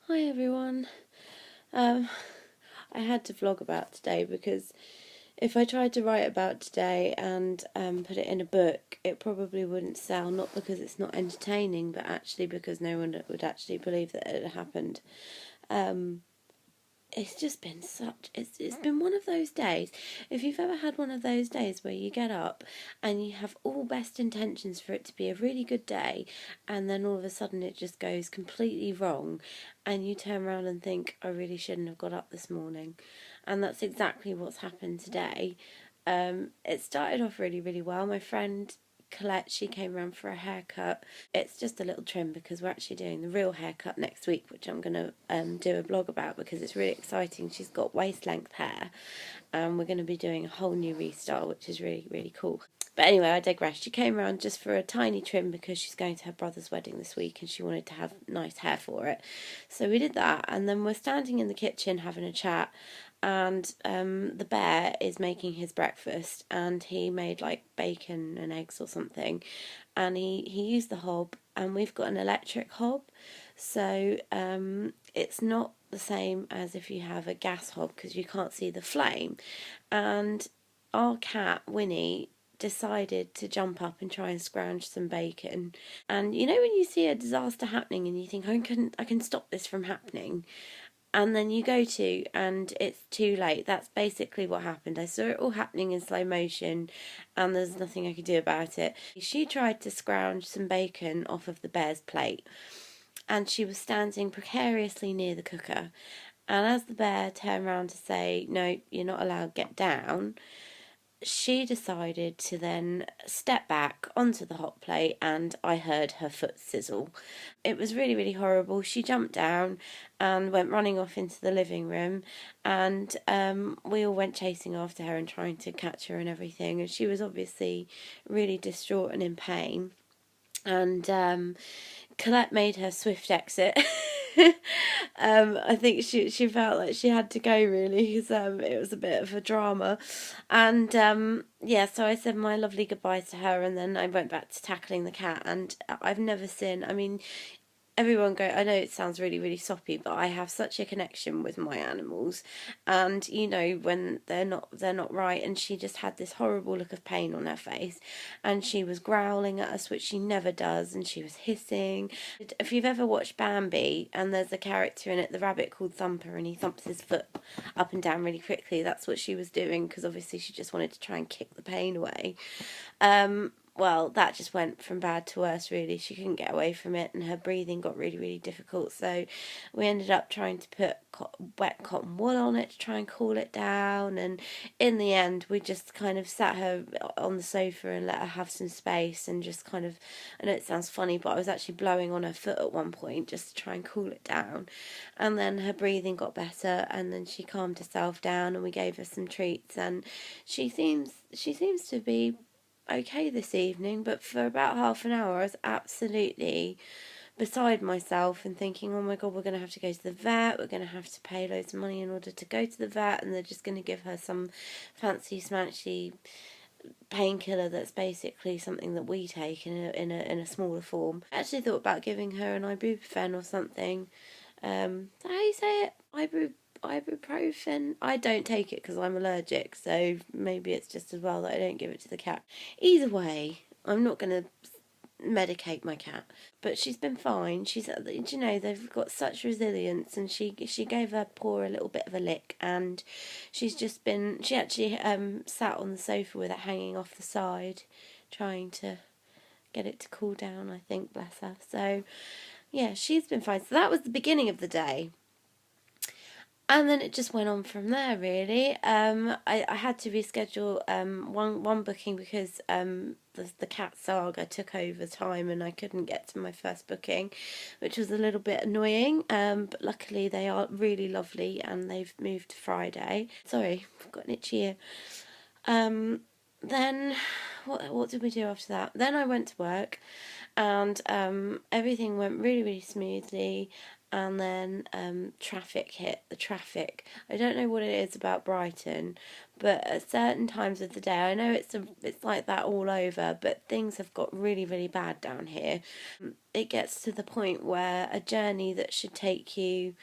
Hi everyone. Um, I had to vlog about today because if I tried to write about today and put it in a book, it probably wouldn't sell, not because it's not entertaining, but actually because no one would actually believe that it had happened. Um, it's just been it's been one of those days. If you've ever had one of those days where you get up and you have all best intentions for it to be a really good day, and then all of a sudden it just goes completely wrong, and you turn around and think, I really shouldn't have got up this morning. And that's exactly what's happened today. It started off really, really well. My friend Colette, she came around for a haircut. It's just a little trim because we're actually doing the real haircut next week, which I'm going to do a blog about because it's really exciting. She's got waist length hair and we're going to be doing a whole new restyle, which is really, really cool. But anyway, I digress. She came around just for a tiny trim because she's going to her brother's wedding this week and she wanted to have nice hair for it. So we did that, and then we're standing in the kitchen having a chat, and the bear is making his breakfast, and he made like bacon and eggs or something, and he used the hob, and we've got an electric hob, so it's not the same as if you have a gas hob because you can't see the flame. And our cat Winnie decided to jump up and try and scrounge some bacon. And you know when you see a disaster happening and you think I can stop this from happening, and then you go to and it's too late. That's basically what happened. I saw it all happening in slow motion and there's nothing I could do about it. She tried to scrounge some bacon off of the bear's plate and she was standing precariously near the cooker. And as the bear turned round to say, no, you're not allowed, get down, she decided to then step back onto the hot plate and I heard her foot sizzle. It was really, really horrible. She jumped down and went running off into the living room, and we all went chasing after her and trying to catch her and everything, and she was obviously really distraught and in pain. And Colette made her swift exit. I think she felt like she had to go really because it was a bit of a drama, and yeah, so I said my lovely goodbyes to her, and then I went back to tackling the cat. And I've never seen. I mean, everyone go, I know it sounds really, really soppy, but I have such a connection with my animals, and you know when they're not right. And she just had this horrible look of pain on her face, and she was growling at us, which she never does, and she was hissing. If you've ever watched Bambi, and there's a character in it, the rabbit called Thumper, and he thumps his foot up and down really quickly, that's what she was doing because obviously she just wanted to try and kick the pain away. Well, that just went from bad to worse, really. She couldn't get away from it, and her breathing got really, really difficult. So we ended up trying to put wet cotton wool on it to try and cool it down. And in the end, we just kind of sat her on the sofa and let her have some space and just kind of, I know it sounds funny, but I was actually blowing on her foot at one point just to try and cool it down. And then her breathing got better, and then she calmed herself down, and we gave her some treats. And she seems to be okay this evening, but for about half an hour I was absolutely beside myself and thinking, oh my god, we're going to have to go to the vet, we're going to have to pay loads of money in order to go to the vet, and they're just going to give her some fancy smanchy painkiller that's basically something that we take in a smaller form. I actually thought about giving her an ibuprofen or something. Is that how you say it? Ibuprofen. I don't take it because I'm allergic, so maybe it's just as well that I don't give it to the cat. Either way, I'm not going to medicate my cat, but she's been fine. You know, they've got such resilience, and she gave her paw a little bit of a lick, and she actually sat on the sofa with it hanging off the side, trying to get it to cool down, I think, bless her. So yeah, she's been fine. So that was the beginning of the day. And then it just went on from there, really. I had to reschedule one booking because the cat saga took over time and I couldn't get to my first booking, which was a little bit annoying. But luckily they are really lovely and they've moved to Friday. Sorry, I've got an itchy ear. Then what did we do after that? Then I went to work, and everything went really, really smoothly. And then traffic hit. The traffic, I don't know what it is about Brighton, but at certain times of the day, I know it's like that all over, but things have got really, really bad down here. It gets to the point where a journey that should take you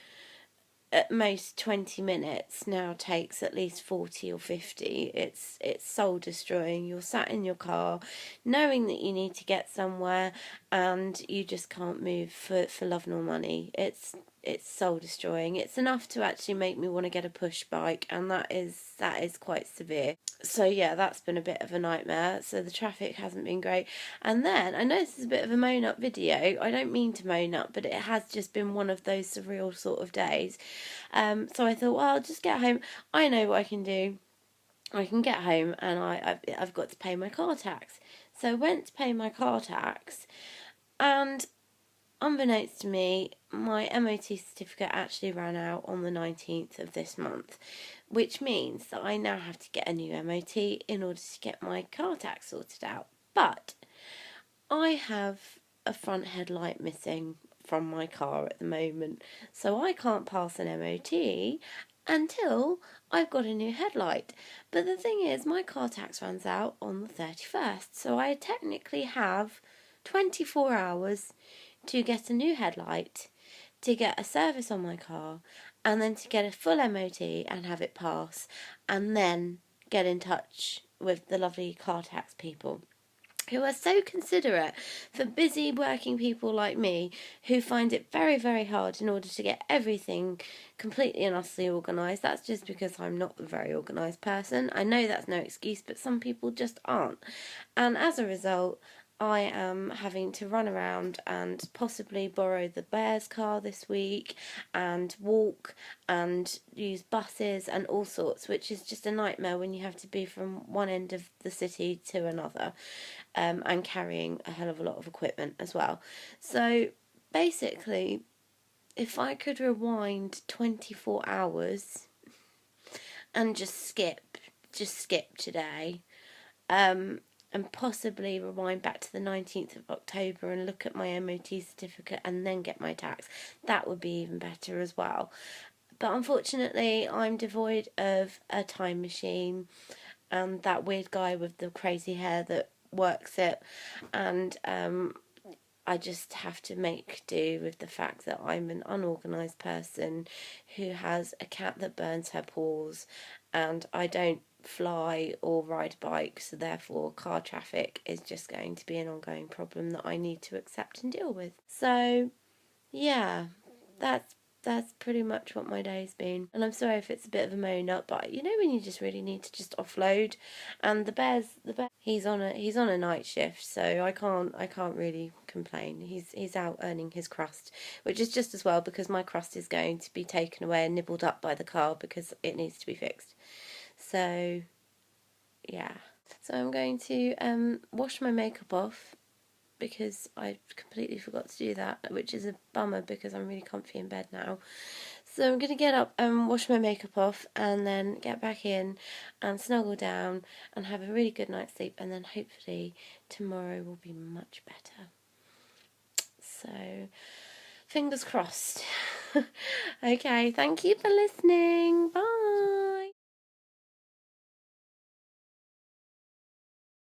at most 20 minutes now takes at least 40 or 50. It's soul destroying. You're sat in your car knowing that you need to get somewhere, and you just can't move for love nor money. It's soul destroying. It's enough to actually make me want to get a push bike, and that is quite severe. So yeah, that's been a bit of a nightmare. So the traffic hasn't been great. And then, I know this is a bit of a moan up video. I don't mean to moan up, but it has just been one of those surreal sort of days. So I thought, well, I'll just get home. I know what I can do. I can get home, and I've got to pay my car tax. So I went to pay my car tax, and unbeknownst to me, my MOT certificate actually ran out on the 19th of this month, which means that I now have to get a new MOT in order to get my car tax sorted out. But I have a front headlight missing from my car at the moment, so I can't pass an MOT until I've got a new headlight. But the thing is, my car tax runs out on the 31st, so I technically have 24 hours to get a new headlight, to get a service on my car, and then to get a full MOT and have it pass, and then get in touch with the lovely car tax people, who are so considerate for busy working people like me, who find it very, very hard in order to get everything completely and utterly organised. That's just because I'm not a very organised person. I know that's no excuse, but some people just aren't. And as a result, I am having to run around and possibly borrow the bear's car this week, and walk and use buses and all sorts, which is just a nightmare when you have to be from one end of the city to another, and carrying a hell of a lot of equipment as well. So basically, if I could rewind 24 hours and just skip today, and possibly rewind back to the 19th of October and look at my MOT certificate and then get my tax, that would be even better as well. But unfortunately, I'm devoid of a time machine and that weird guy with the crazy hair that works it, and I just have to make do with the fact that I'm an unorganised person who has a cat that burns her paws, and I don't fly or ride bikes, so therefore car traffic is just going to be an ongoing problem that I need to accept and deal with. So yeah, that's pretty much what my day's been. And I'm sorry if it's a bit of a moan up, but you know when you just really need to just offload. And the bear, he's on a night shift, so I can't really complain. He's out earning his crust, which is just as well, because my crust is going to be taken away and nibbled up by the car because it needs to be fixed. So yeah. So I'm going to wash my makeup off, because I completely forgot to do that, which is a bummer because I'm really comfy in bed now. So I'm going to get up and wash my makeup off, and then get back in and snuggle down and have a really good night's sleep, and then hopefully tomorrow will be much better. So fingers crossed. Okay, thank you for listening. Bye.